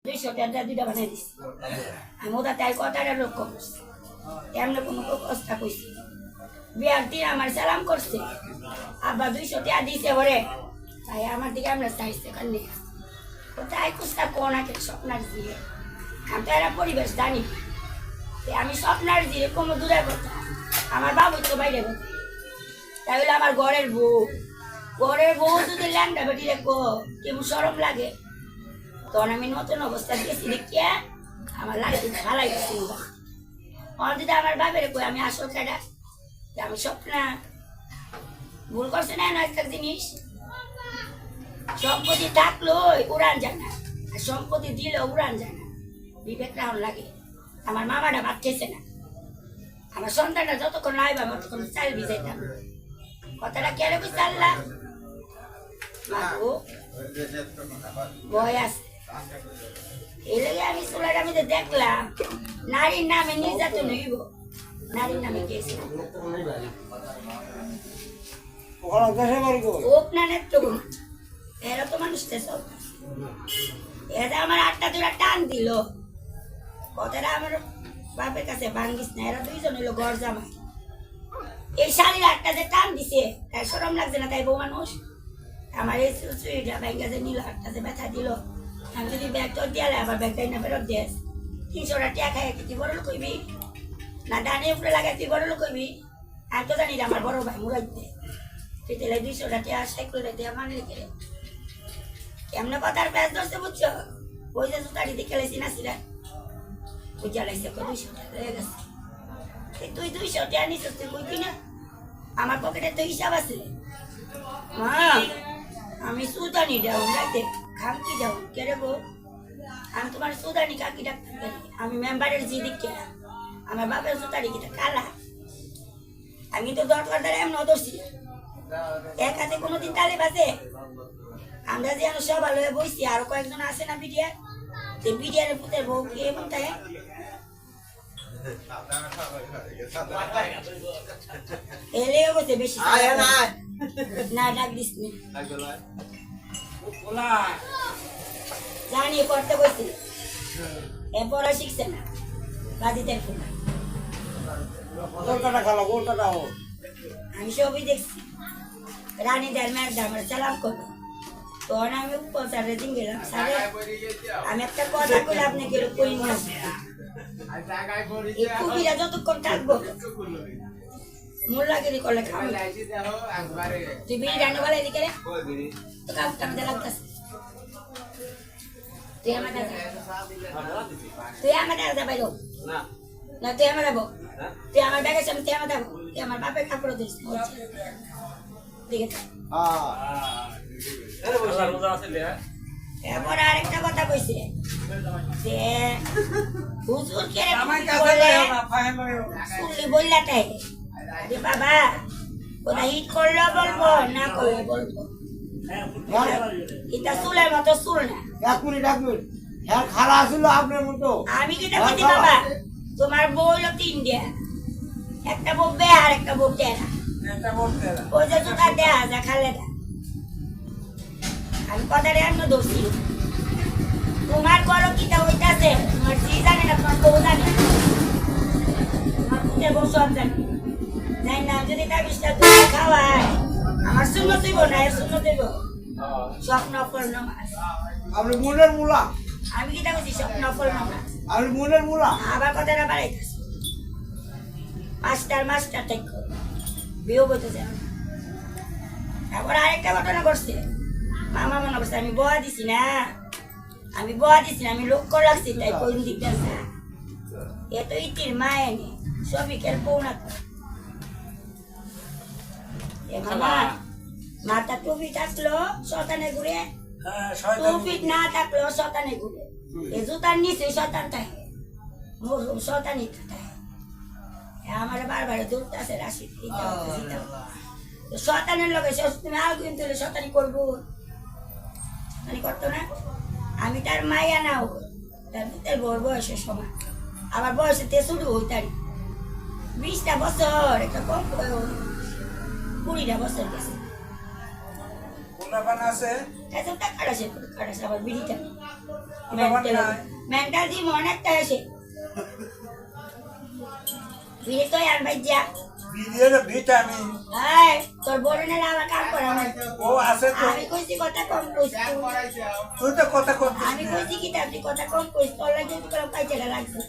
200 টাকা দুইটা বানাই দিছি আমি ওটা তাই কথাটা লক্ষ্য করছি এমনি কোনো কথা কইছি বিয়ার দিন আমার সালাম করছে আব্বা 200 টাকা দিছে ওরে তাই আমার দিকে আমরা চাইছে কান্নে কোথায় কুস্তা কোনাকে স্বপ্নার দিয়ে আমি তো এরা পরিবেশ জানি আমি স্বপ্নার দিয়ে কোনো দূরে কথা আমার বাবু তো বাইরে কথা তাই হলো আমার ঘরের বউ যদি ল্যাংটা বেটি রেখো কেমন সরম লাগে তখন আমি নতুন অবস্থা দিয়েছি দেখিয়া আমার লাগে ভালাই গেছি যদি আমার বাপের কই আমি আসল কাটা আমি স্বপ্না ভুল করছে না একটা জিনিস সম্পত্তি থাকলো উড়ান যায় না আর সম্পত্তি দিলে উড়ান যায় না বিবেক রাউন লাগে আমার মামাটা ভাত খেয়েছে না আমার সন্তানটা যতক্ষণ নাই বাবা ততক্ষণ চাল ভিজাইতাম কথাটা কেন বুঝতে পারলাম ভয় আছে এই লেগে আমি চুলার আমি দেখলাম নারীর নামে নির্যাতন হইব নারীর নামে কেস ওক না নেত্রগুণ এরা তো মানুষ এরা আমার 8টা দুরা টান দিল কথাটা আমার বাপের কাছে ভাঙ্গিস না এরা দুইজন হইলো ঘর জামাই এই শাড়ির 8টা যে টান দিছে তাই সরম লাগছে না তাই বউ মানুষ আমার এই চুইটা ব্যাংকে যে নিল 8টা যে ব্যথা দিল আমি যদি ব্যাগ তোর দিয়ালে আবার ব্যাগটাই না ফেরত দিস 300 টাকা খাই তুই বড় লোক হইবি না ডানে উপরে লাগাই তুই বড় লোক হইবি আমি তো জানি আমার বড় ভাই মুরাইতে তুই তাহলে 200 টাকা সাইকেল দিয়ে মানলি কে কেমনে কথার ব্যাগ ধরছে বুঝছো ওই যে জুতাড়ি দিয়ে খেলেছি না সিরা ওই জ্বালাইছে 200 টাকা হয়ে গেছে তুই 200 টাকা নিস তুই কইবি না আমার পকেটে তো হিসাব আছে মা আমি সুদানি যাও রাইতে খামকি যাও কে রে বউ আমি তোমার সুদানি কাকি ডাক্তার আমি মেম্বারের জিদিকে আমার বাপের সুতারি কিটা কালা আমি তো দরকার দ্বারা এমন ধরছি এক হাতে কোনোদিন তালে বাজে আমরা যে সব ভালো হয়ে বসছি আরো কয়েকজন আছে না বিডিআর সেই বিডিআরের পুতের বউ কি এমন তাই এলেও বসে বেশি না ডাক দিস জানি করতে বসছি এরপর শিখছে না বাজিতের ফুলা আমি সবই দেখছি রানী ধর্মের দামের চালাম করবো তখন আমি উপর স্যারের দিন গেলাম স্যারে আমি একটা কথা কইলে আপনি গেলে কই না এই কুপিরা যতক্ষণ থাকবো মোল্লাগিরি করলে খাবো তুই বিড়ি রান্না বলে এদিকে রে তো কাপটা মধ্যে লাগতেছে তুই আমার দাদা বাইরো না তুই আমার যাবো তুই আমার ব্যাগের সামনে তুই আমার যাবো তুই আমার বাপের কাপড় দিস দিকে এরপর আরেকটা কথা কইছে যে হুজুর কে শুনলি বললাটাই যে বাবা কোথায় হিট করলেও বলবো না করলে বলবো এটা চুলের মতো চুল না আমি কি বলছি বাবা তোমার বউ হলো 3টা একটা বউ বে আর একটা বউ টেরা ওই যে জুতা দেয়া যা খালে না আমি কথাটা এমন ধরছি তোমার করো কিটা হইতাছে তোমার জি জানে না তোমার বউ জানে তোমার পুতের বউ সব জানে নাই না যদি তা বিশটা তুমি খাওয়ায় আমার শূন্য দিব না এর শূন্য দিব স্বপ্ন অফল নামাজ আপনি মনের মূলা আমি কিটা বলছি স্বপ্ন অফল নামাজ আপনি মনের মূলা আবার কথাটা বাড়াইতেছে মাস্টার থেকে বিয়ে বলতে যাও তারপর আরেকটা ঘটনা করছে মামা মনে করছে আমি বয়া দিছি না আমি লক্ষ্য রাখছি তাই কোন দিকটা এ তো ইতির মায়ে নে সবই খেল পৌনা মাথা টুপি থাকলো শতানে ঘুরে টুপি না থাকলো শতানে ঘুরে এ জুতার নিচে শতান থাকে মরুম শতানি থাকে আমার বারবার দূরটা আছে রাশি শতানের লোকে তুমি আল কিন্তু শতানি করবো মানে করতো না আমি তার মাইয়া নাও তার পুতের বড় বয়সের সময় আমার বয়সে তে শুরু হইতারি 20টা বছর একটা কম 20টা বছর গেছে কোনটা বানা আছে এত টাকা আছে আবার বিড়িটা মেন্টাল দি মন একটা এসে বিয়ে তো আর ভাই যা বিরিয়ানি ভিটামিন এই তোর বোনের আমার কাম করা নাই ও আছে তো আমি কইছি কথা কম কইছি তুই তো কথা করছিস আমি কইছি কি তুই কথা কম কইস তোর লাগে তুই কোন কাইচা লাগছে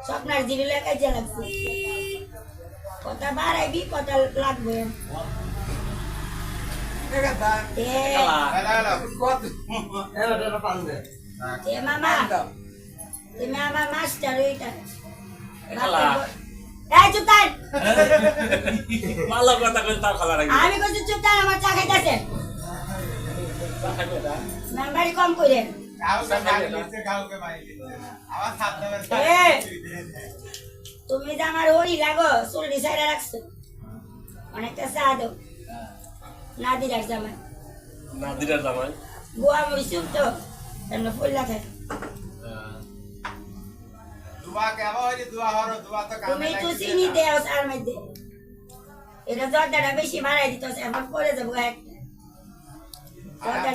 স্বপ্নার জিরিলে কাইচা লাগছে কথা বাড়াইবি কথা লাগবে এ মামা তুমি আমার মাস্টার ওইটা এই চুপ থাক ভালো কথা কই তাও খালা রাখি আমি কইছি চুপ থাক আমার চা খাইতাছে নাম্বারই কম করে তুমি যে আমার হরি লাগো চুলটি সাইডে রাখছো অনেকটা চা দো না দিলার জামাই না দিদার জামাই গোয়া মরিচুম তো এমন ফুল্লা খাই তুমি তো চিনি দেও আর মধ্যে এটা জর্দাটা বেশি বাড়াই দিত এখন পরে যাবো একটা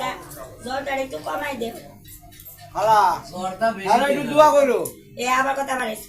জর্দাটা একটু কমাই দেব খালা আরে একটু দোয়া করো এ আবার কথা বাড়াইছে